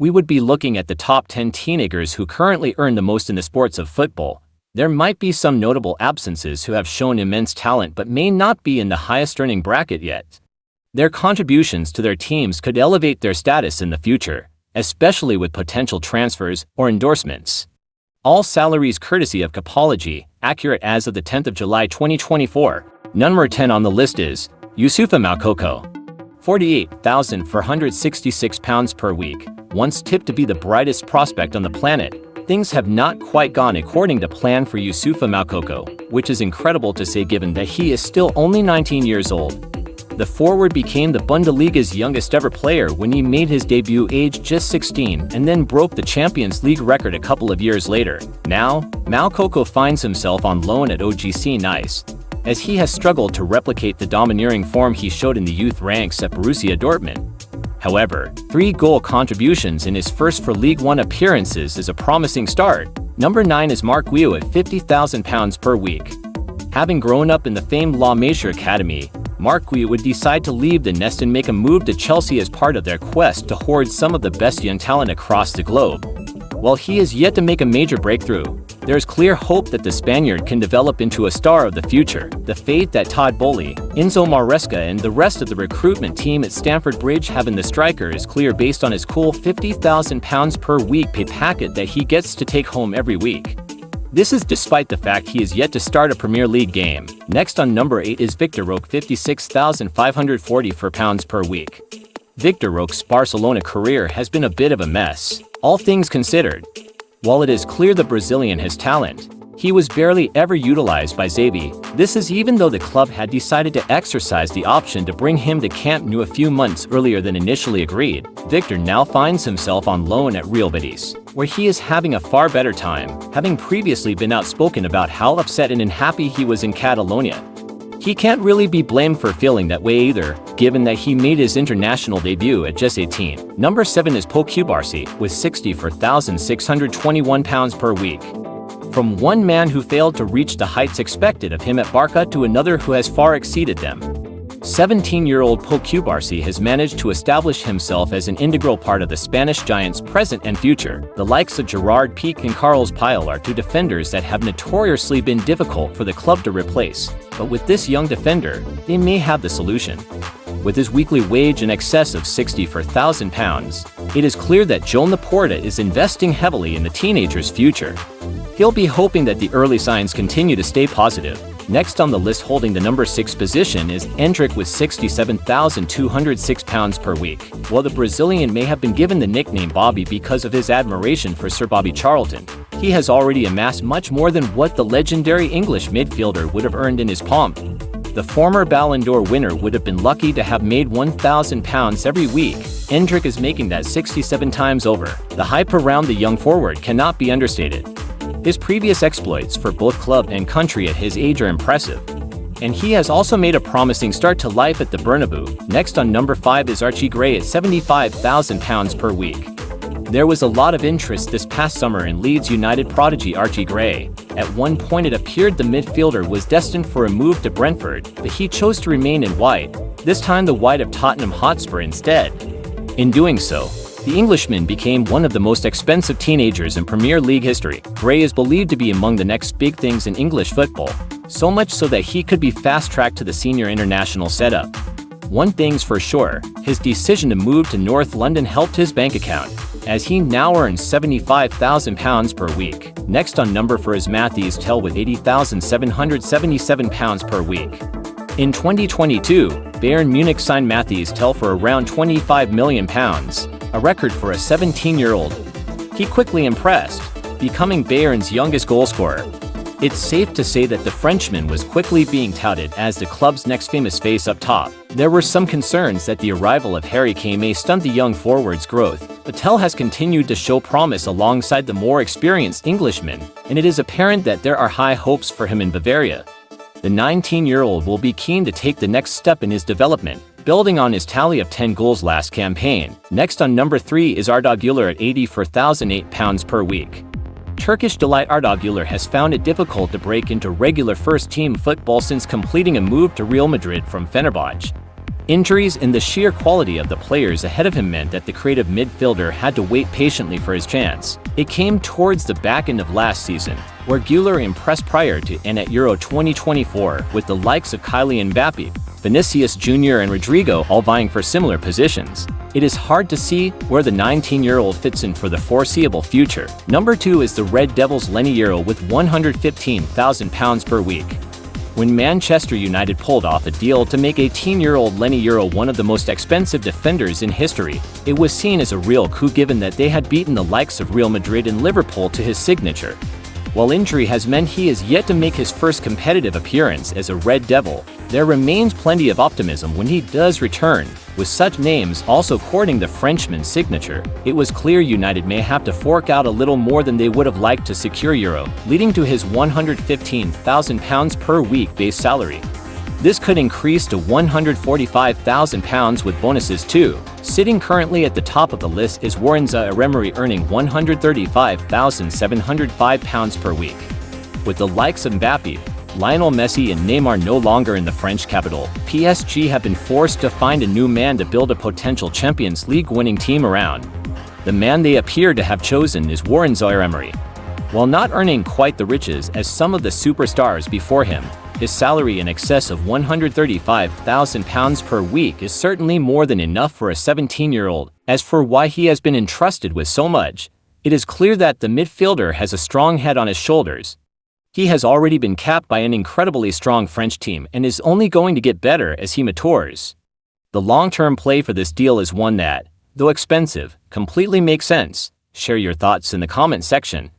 we would be looking at the top 10 teenagers who currently earn the most in the sports of football. There might be some notable absences who have shown immense talent but may not be in the highest earning bracket yet. Their contributions to their teams could elevate their status in the future, especially with potential transfers or endorsements. All salaries courtesy of Capology, accurate as of the 10th of July 2024. Number 10 on the list is Youssoufa Moukoko. £48,466 per week. Once tipped to be the brightest prospect on the planet, things have not quite gone according to plan for Youssoufa Moukoko, which is incredible to say given that he is still only 19 years old. The forward became the Bundesliga's youngest ever player when he made his debut aged just 16 and then broke the Champions League record a couple of years later. Now, Moukoko finds himself on loan at OGC Nice, as he has struggled to replicate the domineering form he showed in the youth ranks at Borussia Dortmund. However, 3 goal contributions in his first for League One appearances is a promising start. Number 9 is Marc Guiu at £50,000 per week. Having grown up in the famed La Masia Academy, Marc Guiu would decide to leave the nest and make a move to Chelsea as part of their quest to hoard some of the best young talent across the globe. While he is yet to make a major breakthrough, there is clear hope that the Spaniard can develop into a star of the future. The fate that Todd Boehly, Enzo Maresca and the rest of the recruitment team at Stamford Bridge have in the striker is clear based on his cool £50,000 per week pay packet that he gets to take home every week. This is despite the fact he is yet to start a Premier League game. Next on number 8 is Victor Roque, £56,544 per week. Victor Roque's Barcelona career has been a bit of a mess, all things considered. While it is clear the Brazilian has talent, he was barely ever utilized by Xavi. This is even though the club had decided to exercise the option to bring him to Camp Nou a few months earlier than initially agreed. Victor now finds himself on loan at Real Betis, where he is having a far better time, having previously been outspoken about how upset and unhappy he was in Catalonia. He can't really be blamed for feeling that way either, given that he made his international debut at just 18. Number 7 is Pau Cubarsí, with £64,621 per week. From one man who failed to reach the heights expected of him at Barca to another who has far exceeded them. 17-year-old Pau Cubarsí has managed to establish himself as an integral part of the Spanish Giants' present and future. The likes of Gerard Piqué and Carlos Puyol are 2 defenders that have notoriously been difficult for the club to replace, but with this young defender, they may have the solution. With his weekly wage in excess of £64,000, it is clear that Joan Laporta is investing heavily in the teenager's future. He'll be hoping that the early signs continue to stay positive. Next on the list holding the number 6 position is Endrick with £67,206 per week. While the Brazilian may have been given the nickname Bobby because of his admiration for Sir Bobby Charlton, he has already amassed much more than what the legendary English midfielder would have earned in his pomp. The former Ballon d'Or winner would have been lucky to have made £1,000 every week. Endrick is making that 67 times over. The hype around the young forward cannot be understated. His previous exploits for both club and country at his age are impressive, and he has also made a promising start to life at the Bernabeu. Next on number 5 is Archie Gray at £75,000 per week. There was a lot of interest this past summer in Leeds United prodigy Archie Gray. At one point it appeared the midfielder was destined for a move to Brentford, but he chose to remain in white, this time the white of Tottenham Hotspur instead. In doing so, the Englishman became one of the most expensive teenagers in Premier League history. Gray is believed to be among the next big things in English football, so much so that he could be fast-tracked to the senior international setup. One thing's for sure, his decision to move to North London helped his bank account, as he now earns £75,000 per week. Next on number 4 is Matthias Tell with £80,777 per week. In 2022, Bayern Munich signed Matthias Tell for around £25 million, a record for a 17-year-old. He quickly impressed, becoming Bayern's youngest goalscorer. It's safe to say that the Frenchman was quickly being touted as the club's next famous face up top. There were some concerns that the arrival of Harry Kane may stunt the young forward's growth, but Tell has continued to show promise alongside the more experienced Englishman, and it is apparent that there are high hopes for him in Bavaria. The 19-year-old will be keen to take the next step in his development, building on his tally of 10 goals last campaign. Next on number 3 is Arda Güler at £84,008 per week. Turkish delight Arda Güler has found it difficult to break into regular first-team football since completing a move to Real Madrid from Fenerbahce. Injuries and the sheer quality of the players ahead of him meant that the creative midfielder had to wait patiently for his chance. It came towards the back end of last season, where Güler impressed prior to and at Euro 2024 with the likes of Kylian Mbappe, Vinicius Jr. and Rodrigo all vying for similar positions. It is hard to see where the 19-year-old fits in for the foreseeable future. Number 2 is the Red Devils' Leny Yoro with £115,000 per week. When Manchester United pulled off a deal to make 18-year-old Leny Yoro one of the most expensive defenders in history, it was seen as a real coup given that they had beaten the likes of Real Madrid and Liverpool to his signature. While injury has meant he is yet to make his first competitive appearance as a Red Devil, there remains plenty of optimism when he does return. With such names also courting the Frenchman's signature, it was clear United may have to fork out a little more than they would have liked to secure Yoro, leading to his £115,000 per week base salary. This could increase to £145,000 with bonuses too. Sitting currently at the top of the list is Warren Zaïre-Emery earning £135,705 per week. With the likes of Mbappe, Lionel Messi and Neymar no longer in the French capital, PSG have been forced to find a new man to build a potential Champions League winning team around. The man they appear to have chosen is Warren Zaïre-Emery. While not earning quite the riches as some of the superstars before him, his salary in excess of £135,000 per week is certainly more than enough for a 17-year-old. As for why he has been entrusted with so much, it is clear that the midfielder has a strong head on his shoulders. He has already been capped by an incredibly strong French team and is only going to get better as he matures. The long-term play for this deal is one that, though expensive, completely makes sense. Share your thoughts in the comment section.